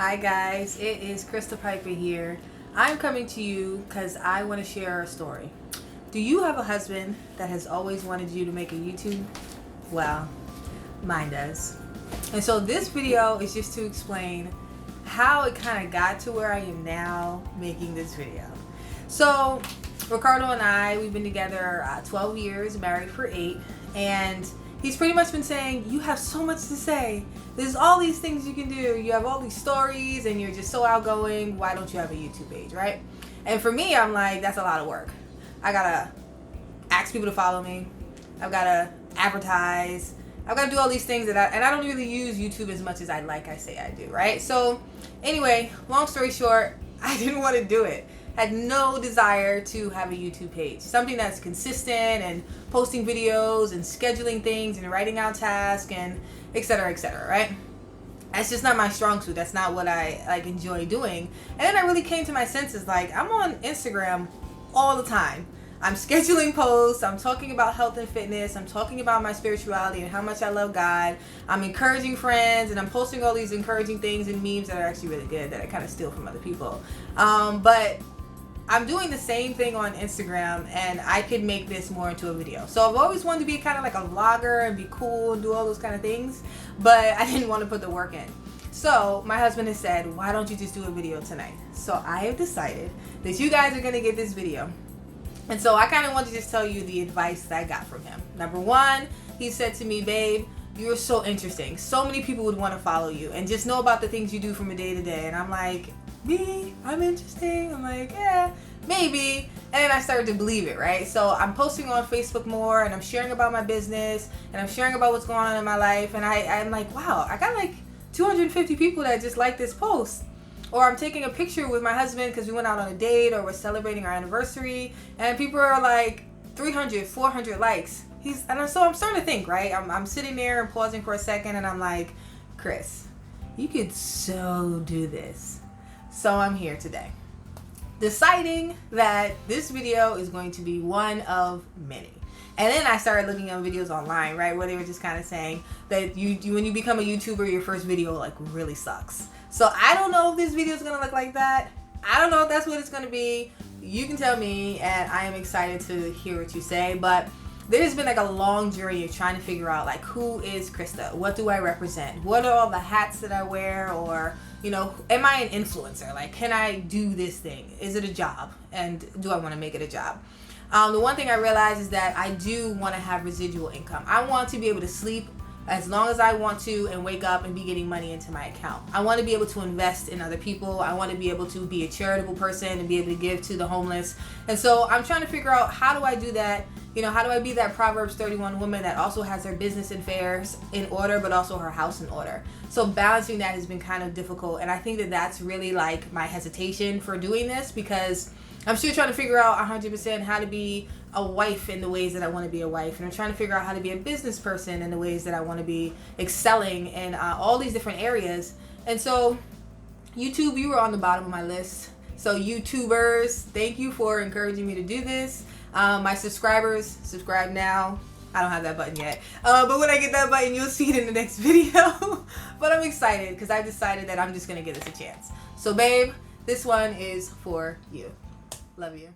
Hi guys, it is Krista Piper here. I'm coming to you because I want to share a story. Do you have a husband that has always wanted you to make a YouTube? Well, mine does. And so this video is just to explain how it kind of got to where I am now making this video. So Ricardo and I, we've been together 12 years, married for 8, and he's pretty much been saying, you have so much to say. There's all these things you can do. You have all these stories and you're just so outgoing. Why don't you have a YouTube page, right? And for me, I'm like, that's a lot of work. I gotta ask people to follow me. I've gotta advertise. I've gotta do all these things and I don't really use YouTube as much as I say I do, right? So anyway, long story short, I didn't want to do it. Had no desire to have a YouTube page. Something that's consistent and posting videos and scheduling things and writing out tasks and et cetera, right? That's just not my strong suit. That's not what I enjoy doing. And then I really came to my senses. I'm on Instagram all the time. I'm scheduling posts. I'm talking about health and fitness. I'm talking about my spirituality and how much I love God. I'm encouraging friends and I'm posting all these encouraging things and memes that are actually really good that I kind of steal from other people. But I'm doing the same thing on Instagram and I could make this more into a video. So I've always wanted to be kind of like a vlogger and be cool and do all those kind of things, but I didn't want to put the work in. So my husband has said, why don't you just do a video tonight? So I have decided that you guys are going to get this video. And so I kind of want to just tell you the advice that I got from him. Number one, he said to me, babe, you're so interesting. So many people would want to follow you and just know about the things you do from a day to day. And I'm like, me? I'm interesting? I'm like, yeah, maybe. And then I started to believe it, right? So I'm posting on Facebook more and I'm sharing about my business and I'm sharing about what's going on in my life. And I'm like, wow, I got like 250 people that just like this post. Or I'm taking a picture with my husband because we went out on a date or we're celebrating our anniversary and people are like 300, 400 likes. So I'm starting to think, right? I'm sitting there and pausing for a second and I'm like, Chris, you could so do this. So I'm here today, deciding that this video is going to be one of many. And then I started looking at videos online, right, where they were just kind of saying that when you become a YouTuber, your first video really sucks. So I don't know if this video is going to look like that. I don't know if that's what it's going to be. You can tell me, and I am excited to hear what you say. But there's been a long journey of trying to figure out who is Krista? What do I represent? What are all the hats that I wear? Or, am I an influencer? Can I do this thing? Is it a job? And do I want to make it a job? The one thing I realized is that I do want to have residual income. I want to be able to sleep as long as I want to and wake up and be getting money into my account. I want to be able to invest in other people. I want to be able to be a charitable person and be able to give to the homeless. And so I'm trying to figure out, how do I do that? How do I be that Proverbs 31 woman that also has her business affairs in order, but also her house in order? So balancing that has been kind of difficult. And I think that that's really my hesitation for doing this, because I'm still trying to figure out 100% how to be a wife in the ways that I want to be a wife. And I'm trying to figure out how to be a business person in the ways that I want to be excelling in all these different areas. And so YouTube, you were on the bottom of my list. So YouTubers, thank you for encouraging me to do this. My subscribers, subscribe now. I don't have that button yet. But when I get that button, you'll see it in the next video. But I'm excited because I've decided that I'm just going to give this a chance. So babe, this one is for you. Love you.